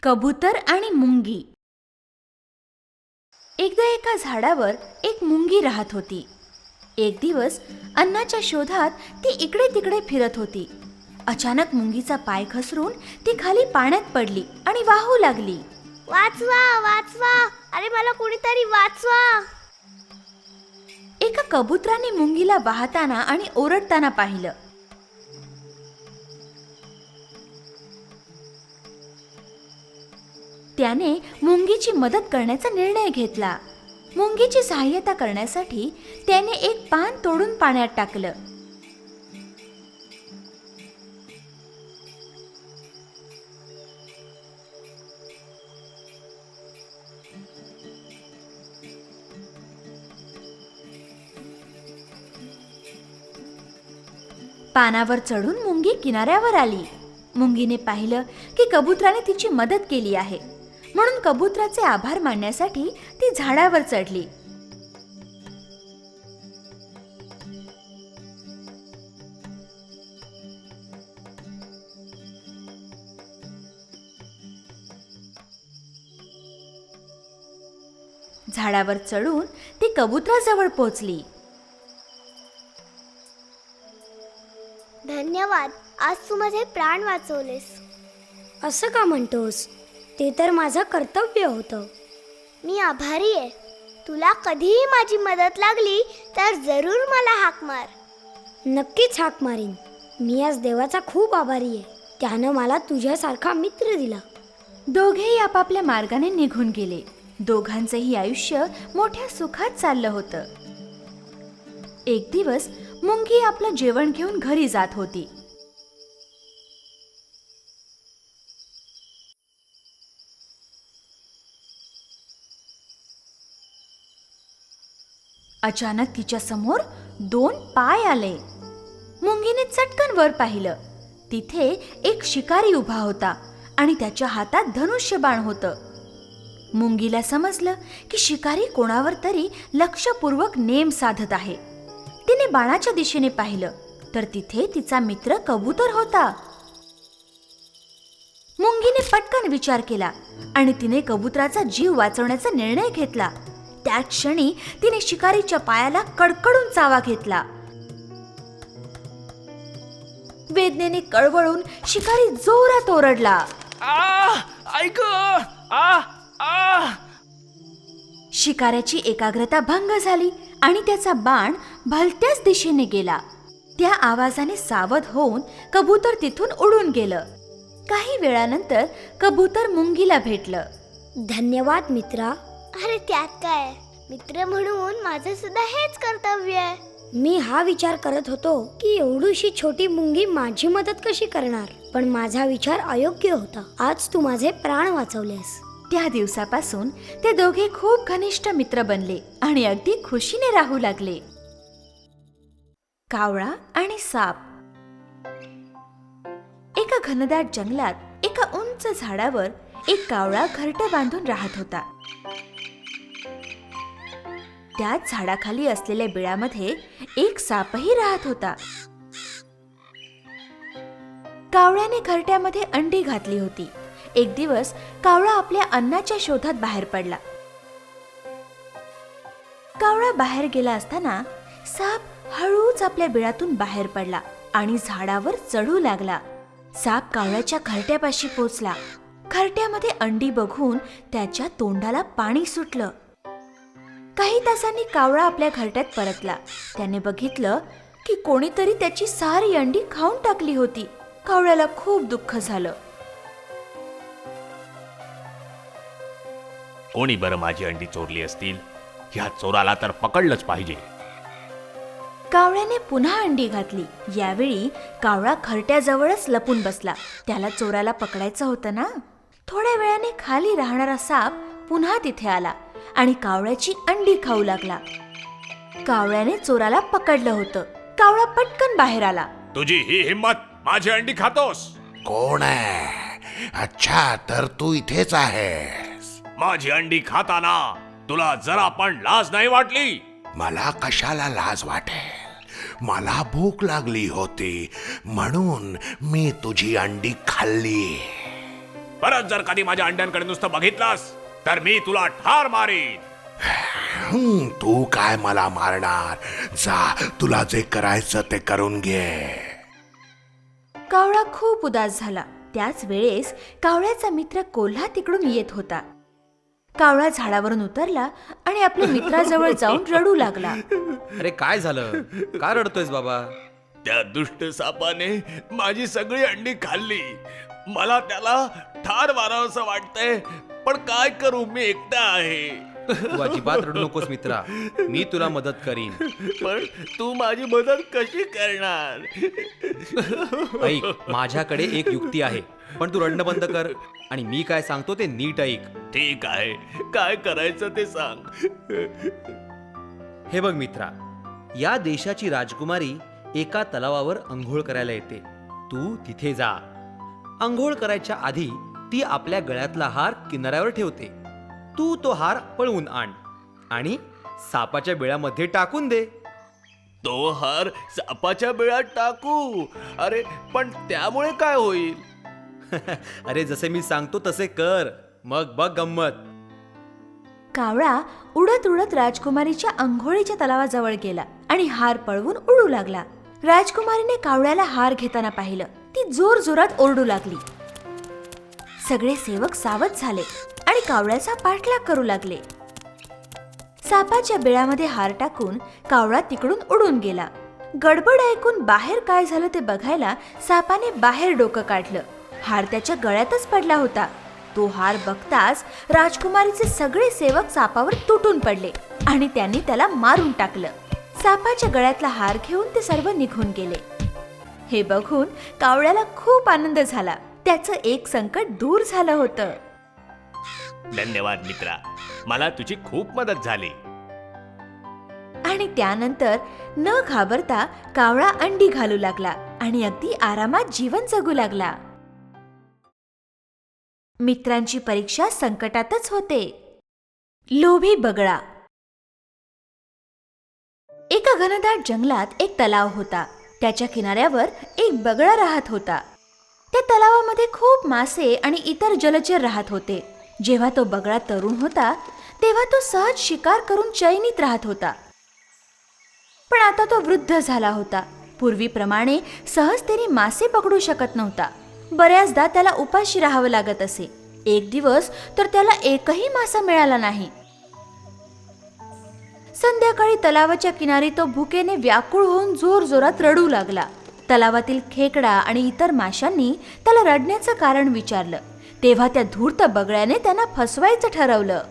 कबूतर आणि मुंगी. एकदा एका झाडावर एक मुंगी राहत होती. एक दिवस अन्नाच्या शोधात ती इकडे तिकडे फिरत होती. अचानक मुंगीचा पाय घसरून ती खाली पाण्यात पडली आणि वाहू लागली. वाचवा वाचवा, अरे मला कुणीतरी वाचवा. एका कबुतराने मुंगीला वाहताना आणि ओरडताना पाहिलं. त्याने मुंगीची मदत करण्याचा निर्णय घेतला. मुंगीची सहाय्यता करण्यासाठी त्याने एक पान तोडून पाण्यात टाकलं. पानावर चढून मुंगी किनाऱ्यावर आली. मुंगीने पाहिलं की कबुतराने तिची मदत केली आहे, म्हणून कबुतराचे आभार मानण्यासाठी ती झाडावर चढली. झाडावर चढून ती कबुतराजवळ पोहोचली. धन्यवाद, आज तू माझे प्राण वाचवलेस. असं का म्हणतोस? ते तर माझं कर्तव्य होतं. मी आभारी आहे. तुला कधीही माझी मदत लागली तर जरूर मला हाक मार. नक्कीच हाक मारीन. मी आज देवाचा खूप आभारी आहे. त्यानं मला तुझ्यासारखा मित्र दिला. दोघेही आपापल्या मार्गाने निघून गेले. दोघांचंही आयुष्य मोठ्या सुखात चाललं होतं. एक दिवस मुंगी आपलं जेवण घेऊन घरी जात होती. अचानक तिच्या समोर 2 पाय आले. मुंगीने चटकन वर पाहिलं. तिथे एक शिकारी उभा होता आणि त्याच्या हातात धनुष्यबाण होतं. मुंगीला समजलं की शिकारी कोणावर तरी लक्षपूर्वक नेम साधत आहे. तिने बाणाच्या दिशेने पाहिलं तर तिथे तिचा मित्र कबूतर होता. मुंगीने पटकन विचार केला आणि तिने कबुतराचा जीव वाचवण्याचा निर्णय घेतला. त्याच क्षणी तिने शिकारीच्या पायाला कडकडून चावा घेतला. वेदनेने कळवळून शिकारी जोरात ओरडला. ऐक आ आ. शिकाऱ्याची एकाग्रता भंग झाली आणि त्याचा बाण भलत्याच दिशेने गेला. त्या आवाजाने सावध होऊन कबूतर तिथून उडून गेलं. काही वेळानंतर कबूतर मुंगीला भेटलं. धन्यवाद मित्रा. अरे त्यात काय, मित्र म्हणून माझं सुद्धा हेच कर्तव्य आहे. मी हा विचार करत होतो की एवढीशी छोटी मुंगी माझी मदत कशी करणार, पण माझा विचार अयोग्य होता. आज तू माझे प्राण वाचवलेस. त्या दिवसापासून ते दोघे खूप घनिष्ठ मित्र बनले आणि अगदी खुशीने राहू लागले. कावळा आणि साप. एका घनदाट जंगलात एका उंच झाडावर एक कावळा घरटं बांधून राहत होता. त्याच झाडाखाली असलेल्या बिळामध्ये एक सापही राहत होता. कावळ्याने घरट्यामध्ये अंडी घातली होती. एक दिवस कावळा आपल्या अन्नाच्या शोधात बाहेर पडला. कावळा बाहेर गेला असताना साप हळूच आपल्या बिळातून बाहेर पडला आणि झाडावर चढू लागला. साप कावळ्याच्या घरट्यापाशी पोचला. घरट्यामध्ये अंडी बघून त्याच्या तोंडाला पाणी सुटलं. काही तासांनी कावळा आपल्या घरट्यात परतला. त्याने बघितलं की कोणीतरी त्याची सारी अंडी खाऊन टाकली होती. कावळ्याला खूप दुःख झालं. कोणी बरं माझी अंडी चोरली असतील? ह्या चोराला तर पकडलंच पाहिजे. कावळ्याने पुन्हा अंडी घातली. यावेळी कावळा घरट्याजवळच लपून बसला. त्याला चोराला पकडायचं होतं ना. थोड्या वेळाने खाली राहणारा साप पुन्हा तिथे आला आणि कावळ्याची अंडी खाऊ लागला. कावळ्याने चोराला पकडलं होतं. कावळा पटकन बाहेर आला. तुझी ही हिम्मत, माझी अंडी खातोस? कोण आहे? अच्छा, तर तू इथेच आहेस. माझी अंडी खाताना तुला जरा पण लाज नाही वाटली? मला कशाला लाज वाटेल? मला भूक लागली होती म्हणून मी तुझी अंडी खाल्ली. परत जर कधी माझ्या अंड्यांकडे नुसतं बघितलास तर मी तुला ठार मारीन. तू काय मला मारणार? जा, तुला जे करायचं ते करून घे. कावळा खूप उदास झाला. त्याच वेळेस कावळ्याचा मित्र कोल्हा तिकडून येत होता. कावळा झाडावरून उतरला आणि आपल्या मित्राजवळ जाऊन रडू लागला. अरे काय झालं? का रडतोयस बाबा? त्या दुष्ट सापाने माझी सगळी अंडी खाल्ली. मला त्याला ठार मारावंसं वाटतंय, पण काय करू, मी एकटा आहे. तू अजिबात रडू नकोस मित्रा, मी तुला मदत करीन. पण तू माझी मदत कशी करणार? ऐक, माझ्याकडे एक युक्ती आहे, पण तू रडणं बंद कर आणि मी काय सांगतो ते नीट ऐक. ठीक आहे, काय करायचं ते सांग. हे बघ मित्रा, या देशाची राजकुमारी एका तलावावर अंघोळ करायला येते. तू तिथे जा. अंघोळ करायच्या आधी ती आपल्या गळ्यातला हार किनाऱ्यावर ठेवते. तू तो हार पळवून आण आणि सापाच्या बिळामध्ये टाकून दे. तो हार सापाच्या बिळात टाकू? अरे पण त्यामुळे काय होईल? अरे जसे मी सांगतो तसे कर, मग बघ गंमत. कावळा उडत उडत राजकुमारीच्या अंघोळीच्या तलावाजवळ गेला आणि हार पळवून उडू लागला. राजकुमारीने कावळ्याला हार घेताना पाहिलं. ती जोर जोरात ओरडू लागली. सगळे सेवक सावध झाले आणि कावळ्याचा पाठलाग करू लागले. सापाच्या बिळामध्ये हार टाकून कावळा तिकडून उडून गेला. गडबड ऐकून बाहेर काय झालं ते बघायला सापाने बाहेर डोकं काढलं. हार त्याच्या गळ्यातच पडला होता. तो हार बघताच राजकुमारीचे सगळे सेवक सापावर तुटून पडले आणि त्यांनी त्याला मारून टाकलं. सापाच्या गळ्यातला हार घेऊन ते सर्व निघून गेले. हे बघून कावळ्याला खूप आनंद झाला. त्याचं एक संकट दूर झालं होतं. धन्यवाद मित्रा, मला तुझी खूप मदत झाली. आणि त्यानंतर न घाबरता कावळा अंडी घालू लागला आणि अगदी आरामात जीवन जगू लागला. मित्रांची परीक्षा संकटातच होते. लोभी बगळा. एका घनदाट जंगलात एक तलाव होता. त्याच्या किनाऱ्यावर एक बगळा राहत होता. त्या तलावामध्ये खूप मासे आणि इतर जलचर राहत होते. जेव्हा तो बगळा तरुण होता तेव्हा तो सहज शिकार करून चैनीत राहत होता. पण आता तो वृद्ध झाला होता. पूर्वीप्रमाणे सहजतेने मासे पकडू शकत नव्हता. बऱ्याचदा त्याला उपाशी राहावं लागत असे. एक दिवस तर त्याला एकही मासा मिळाला नाही. संध्याकाळी तलावाच्या किनारी तो भुकेने व्याकुळ होऊन जोरजोरात रडू लागला. तलावातील खेकडा आणि इतर माशांनी त्याला रडण्याचं कारण विचारलं. तेव्हा त्या धूर्त बगळ्याने त्यांना फसवायचं ठरवलं.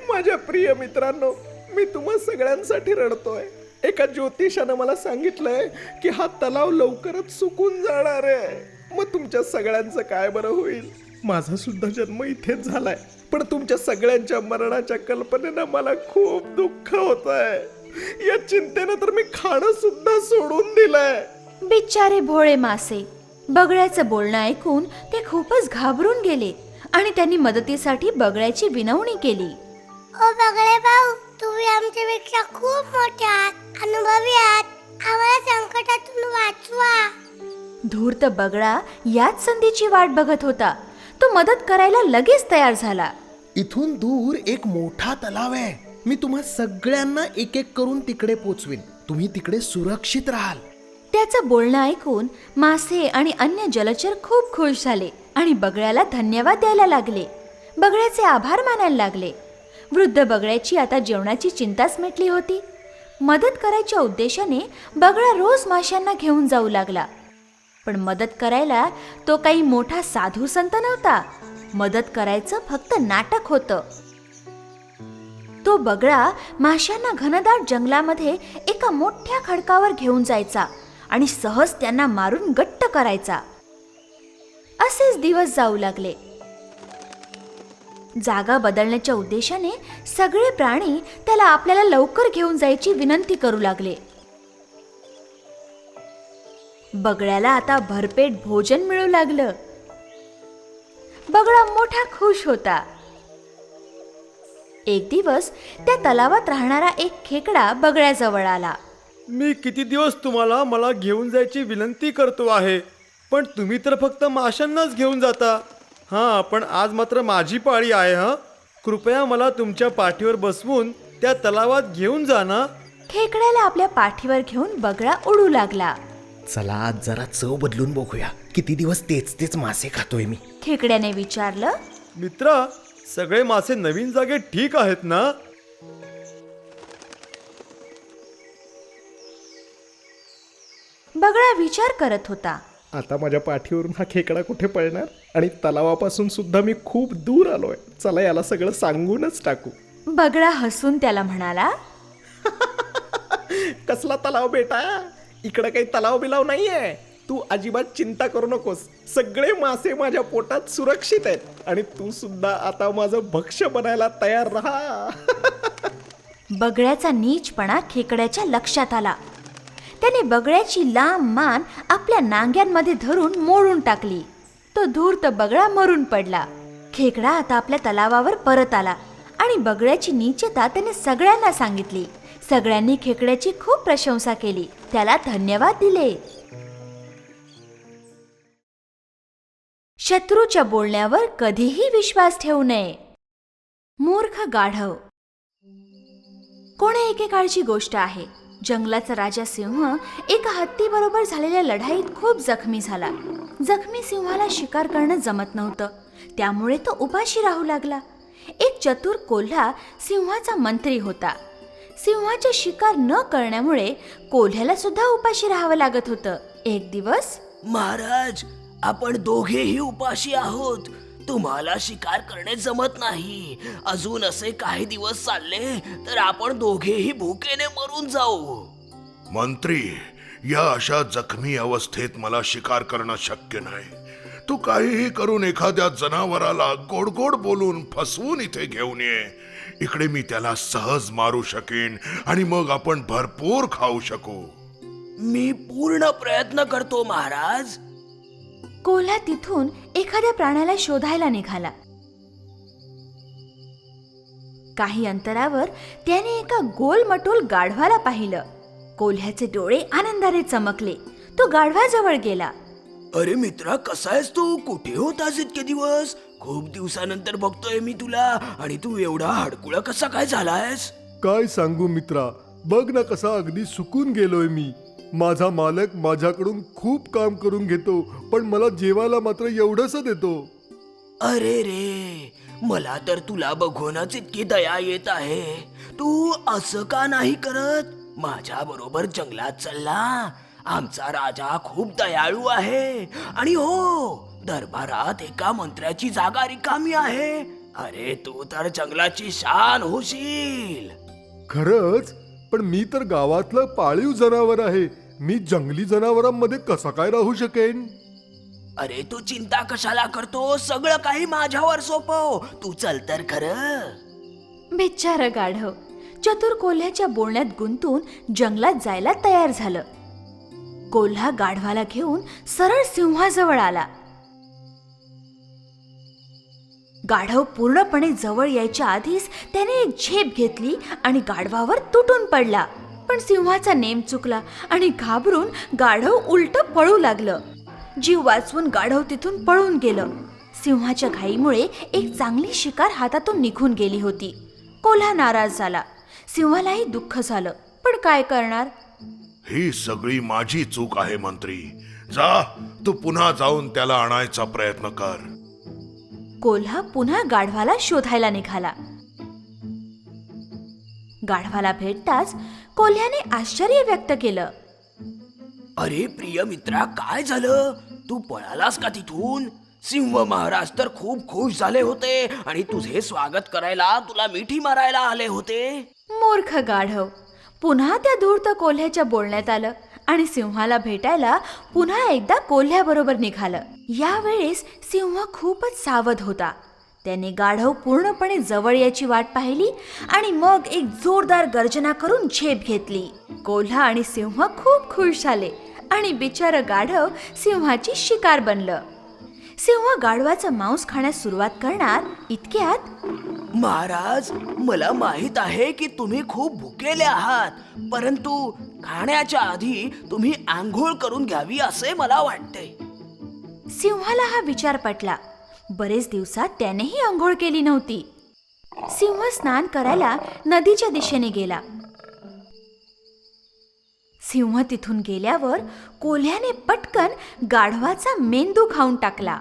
माझ्या प्रिय मित्रांनो, मी तुम्हा सगळ्यांसाठी रडतोय. एका ज्योतिषानं मला सांगितलंय की हा तलाव लवकरच सुकून जाणार आहे. मग तुमच्या सगळ्यांचं काय बरं होईल? माझा सुद्धा जन्म इथेच झालाय, पण तुमच्या सगळ्यांच्या मरणाच्या कल्पनेनं मला खूप दुःख होत आहे. या चिंतेनं तर मी खाणं सुद्धा सोडून दिलंय. बिचारे भोळे मासे. बगळ्याचं बोलणं ऐकून ते खूपच घाबरून गेले आणि त्यांनी मदतीसाठी बगळ्याची विनवणी केली. ओ बगळे भाऊ, तुम्ही आमच्यापेक्षा खूप मोठे आहात, अनुभवी आहात. आम्हाला संकटातून वाचवा. धूर्त बगळा याच संधीची वाट बघत होता. तो मदत करायला लगेच तयार झाला. इथून दूर एक मोठा तलाव आहे. मी तुम्हा सगळ्यांना एक एक करून तिकडे पोचवीन. तुम्ही तिकडे सुरक्षित राहाल. त्याचं बोलणं ऐकून मासे आणि अन्य जलचर खूप खुश झाले आणि बगळ्याला धन्यवाद द्यायला लागले. बगळ्याचे आभार मानायला लागले. वृद्ध बगळ्याची आता जेवणाची चिंताच मिटली होती. मदत करायच्या उद्देशाने बगळा रोज माशांना घेऊन जाऊ लागला. पण मदत करायला तो काही मोठा साधू संत नव्हता. मदत करायचं फक्त नाटक होतं. तो बगळा माशांना घनदाट जंगलामध्ये एका मोठ्या खडकावर घेऊन जायचा आणि सहज त्यांना मारून गट्ट करायचा. असेच दिवस जाऊ लागले. जागा बदलण्याच्या उद्देशाने सगळे प्राणी त्याला आपल्याला लवकर घेऊन जायची विनंती करू लागले. बगळ्याला आता भरपेट भोजन मिळू लागलं. बगळा मोठा खुश होता. एक दिवस त्या तलावात राहणारा एक खेकडा बगळ्याजवळ आला. मी किती दिवस तुम्हाला मला घेऊन जायची विनंती करतो आहे, पण तुम्ही तर फक्त माशांनाच घेऊन जाता. हां, पण आज मात्र माझी पाळी आहे. हां, कृपया मला तुमच्या पाठीवर बसवून त्या तलावात घेऊन जा ना. खेकड्याला आपल्या पाठीवर घेऊन बगळा उडू लागला. चला आज जरा चव बदलून बघूया. किती दिवस तेच तेच मासे खातोय मी. खेकड्याने विचारलं. मित्रा, सगळे मासे नवीन जागेत ठीक आहेत ना? बगळा विचार करत होता. आता माझ्या पाठीवरून हा खेकडा कुठे पळणार आणि तलावापासून सुद्धा मी खूप दूर आलोय. चला याला सगळं सांगूनच टाकू. बगळा हसून त्याला म्हणाला. कसला तलाव बेटा? इकडं काही तलाव बिलाव नाहीये. तू अजिबात चिंता करू नकोस. सगळे मासे माझ्या पोटात सुरक्षित आहेत आणि तू सुद्धा आता माझं भक्ष्य बनायला तयार राहा. बगळ्याचा नीचपणा खेकड्याच्या लक्षात आला. त्याने बगळ्याची लांब मान आपल्या नांग्यांमध्ये धरून मोडून टाकली. तो धूर्त बगळा मरून पडला. खेकडा आता आपल्या तलावावर परत आला आणि बगळ्याची नीचता त्याने सगळ्यांना सांगितली. सगळ्यांनी खेकड्याची खूप प्रशंसा केली, त्याला धन्यवाद दिले. शत्रूच्या बोलण्यावर कधीही विश्वास ठेवू नये. मूर्ख गाढव. कोण्या एकेकाळची गोष्ट आहे. जंगलाचा राजा सिंह एका हत्तीबरोबर झालेल्या लढाईत खूप जखमी झाला. जखमी सिंहाला शिकार करणं जमत नव्हतं, त्यामुळे तो उपाशी राहू लागला. एक चतुर कोल्हा सिंहाचा मंत्री होता. सिंहाचे शिकार न करण्यामुळे कोल्ह्याला सुद्धा उपाशी राहावं लागत होतं. एक दिवस, महाराज, आपण दोघेही उपाशी आहोत. तुम्हाला शिकार करणे जमत नाही. अजून असे काही दिवस चालले तर आपण दोघेही भुकेने मरून जाऊ. मंत्री, या अशा जखमी अवस्थेत मला शिकार करणं शक्य नाही. तू काहीही करून एखाद्या जनावराला गोड गोड बोलून फसवून इथे घेऊन ये. इकडे मी त्याला सहज मारू शकेन आणि मग आपण भरपूर खाऊ शकू. मी पूर्ण प्रयत्न करतो महाराज. कोल्हा तिथून एखाद्या प्राण्याला शोधायला निघाला. काही अंतरावर त्याने एका गोलमटोल गाढवाला पाहिलं. कोल्ह्याचे डोळे आनंदाने चमकले. तो गाढवाजवळ गेला. अरे मित्रा, कसा आहेस तू? कुठे होतास इतके दिवस? खूप दिवसानंतर बघतोय मी तुला आणि तू एवढा हडकुळा कसा काय झालायस? काय सांगू मित्रा, बघ ना कसा अगदी सुकून गेलोय मी. माझा मालक माझ्याकडून खूप काम करून घेतो, पण मला जेवायला मात्र एवढंच देतो. अरे रे, मला तर तुला बघूनच इतकी दया येत आहे. तू असं का नाही करत? माझ्या बरोबर जंगलात चलला. आमचा राजा खूप दयाळू आहे आणि हो, दरबारात एका मंत्र्याची जागा रिकामी आहे. अरे तू तर जंगलाची शान होशील. खरंच? पण मी तर गावातलं पाळीव जनावर आहे. मी जंगली जनावरांमध्ये कसा काय राहू शकेन? अरे तू चिंता कशाला करतो? सगळं काही माझ्यावर सोपव. तू चल तर खरं. बिचारं गाढव चतुर कोल्ह्याच्या बोलण्यात गुंतून जंगलात जायला तयार झालं. कोल्हा गाढवाला घेऊन सरळ सिंहाजवळ आला. गाढव पूर्णपणे जवळ यायच्या आधीच त्याने एक झेप घेतली आणि गाढवावर तुटून पडला. पण सिंहाचा नेम चुकला आणि घाबरून गाढव उलट पळू लागलं. जीव वाचवून गाढव तिथून पळून गेलं. सिंहाच्या घाईमुळे एक चांगली शिकार हातातून निघून गेली होती. कोल्हा नाराज झाला. सिंहालाही दुःख झालं, पण काय करणार? ही सगळी माझी चूक आहे मंत्री. जा, तू पुन्हा जाऊन त्याला आणायचा प्रयत्न कर. कोल्हा पुन्हा गाढवाला शोधायला निघाला. गाढवाला भेटताच कोल्ह्याने आश्चर्य व्यक्त केलं. अरे प्रिय मित्रा, काय झालं? तू पळालास का तिथून? सिंह महाराज तर खूप खुश झाले होते आणि तुझे स्वागत करायला तुला मिठी मारायला आले होते. मूर्ख गाढव. पुन्हा त्या धूर्त कोल्ह्याच्या बोलण्यात आलं आणि सिंहाला भेटायला पुन्हा एकदा कोल्ह्याबरोबर निघालं. यावेळेस सिंह खूपच सावध होता. त्याने गाढव पूर्णपणे जवळ याची वाट पाहिली आणि मग एक जोरदार गर्जना करून झेप घेतली. कोल्हा आणि सिंह खूप खुश झाले आणि बिचारं गाढव सिंहाची शिकार बनलं. सिंह गाढवाचं मांस खाण्यास सुरुवात करणार इतक्यात, महाराज, मला माहित आहे की तुम्ही खूप भुकेले आहात, परंतु खाण्याच्या आधी तुम्ही आंघोळ करून घ्यावी असे मला वाटते. सिंहाला हा विचार पटला. बरेच दिवसात त्यानेही आंघोळ केली नव्हती. सिंह स्नान करायला नदीच्या दिशेने गेला. सिंह तिथून गेल्यावर कोल्ह्याने पटकन गाढवाचा मेंदू खाऊन टाकला.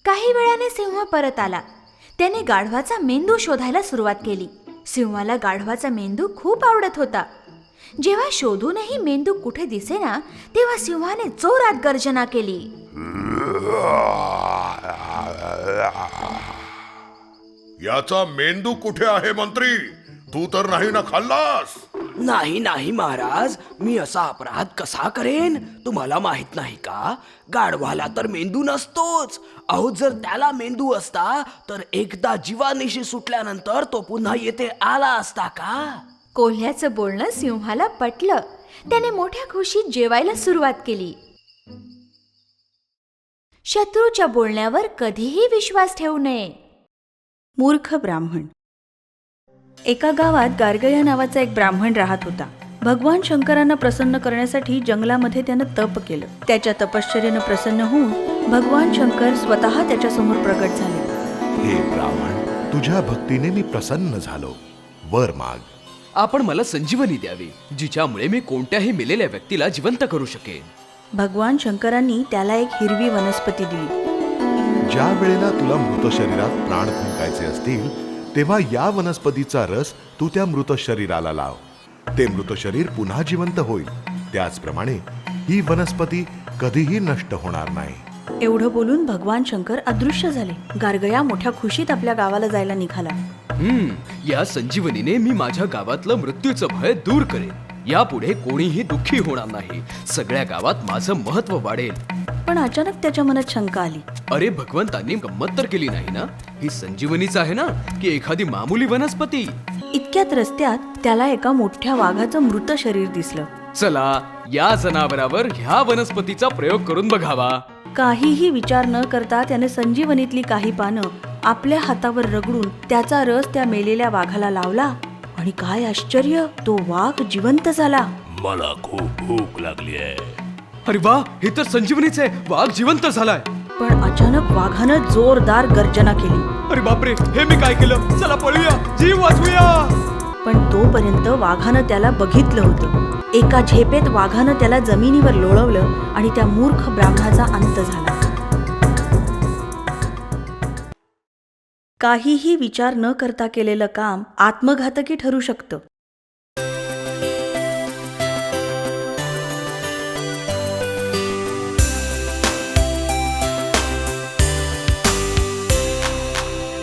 काही वेळाने सिंह परत आला. त्याने गाढवाचा मेंदू शोधायला सुरुवात केली. सिंहाला गाढवाचा मेंदू खूप आवडत होता. जेव्हा शोधूनही मेंदू कुठे दिसेना तेव्हा सिंहाने जोरात गर्जना केली. याचा मेंदू कुठे आहे मंत्री? तू तर नाही ना खाल्लास? नाही नाही महाराज, मी असा अपराध कसा करेन? तुम्हाला माहित नाही का, गाढवाला तर मेंदू नसतोच. अहो, जर त्याला मेंदू असता तर एकदा जीवानिशी सुटल्यानंतर तो पुन्हा येथे आला असता का? कोल्ह्याचं बोलणं सिंहाला पटलं. त्याने मोठ्या खुशीत जेवायला सुरुवात केली. शत्रूच्या बोलण्यावर कधीही विश्वास ठेवू नये. मूर्ख ब्राह्मण. एका गावात गार्गया नावाचा एक ब्राह्मण राहत होता. भगवान शंकरांना प्रसन्न करण्यासाठी जंगलामध्ये त्यानं तप केलं. त्याच्या तपश्चर्येनं प्रसन्न होऊन भगवान शंकर स्वतः त्याच्यासमोर प्रकट झाले. हे ब्राह्मण, तुझ्या भक्तीने मी प्रसन्न झालो. वर माग. आपण मला संजीवनी द्यावी, जिच्यामुळे मी कोणत्याही मेलेल्या व्यक्तीला जिवंत करू शकेन. भगवान शंकरांनी त्याला एक हिरवी वनस्पती दिली. ज्या वेळेला तुला मृत शरीरात प्राण फुंकायचे असतील तेव्हा या वनस्पतीचा रस तू त्या मृत शरीराला लाव. ते मृत शरीर पुन्हा जिवंत होईल. त्याचप्रमाणे ही वनस्पती कधीही नष्ट होणार नाही. एवढं बोलून भगवान शंकर अदृश्य झाले. गार्गया मोठ्या खुशीत आपल्या गावाला जायला निघाला. या संजीवनीने मी माझ्या गावातलं मृत्यूचं भय दूर करेन. यापुढे कोणीही दुःखी होणार नाही. सगळ्या गावात माझं महत्व वाढेल. पण अचानक त्याच्या मनात शंका आली. अरे, भगवंतांनी गंमत तर केली नाही ना? ही संजीवनीच आहे ना, की एखादी मामूली वनस्पती? इतक्यात रस्त्यात त्याला एका मोठ्या वाघाचं मृत शरीर दिसलं. चला, या जनावरावर ह्या वनस्पतीचा प्रयोग करून बघावा. काहीही विचार न करता त्याने संजीवनीतली काही पानं आपल्या हातावर रगडून त्याचा रस त्या मेलेल्या वाघाला लावला. आणि काय आश्चर्य, तो वाघ जिवंत झाला. मला खूप भूक लागली आहे. अरे वा, हे तर संजीवनीच आहे. वाघ जिवंत झालाय. पण अचानक वाघानं जोरदार गर्जना केली. अरे बापरे, हे मी काय केलं? चला पळूया, जीव वाचवूया. पण तोपर्यंत वाघानं त्याला बघितलं होतं. एका झेपेत वाघानं त्याला जमिनीवर लोळवलं आणि त्या मूर्ख ब्राह्मणाचा अंत झाला. काहीही विचार न करता केलेलं काम आत्मघातकी ठरू शकतं.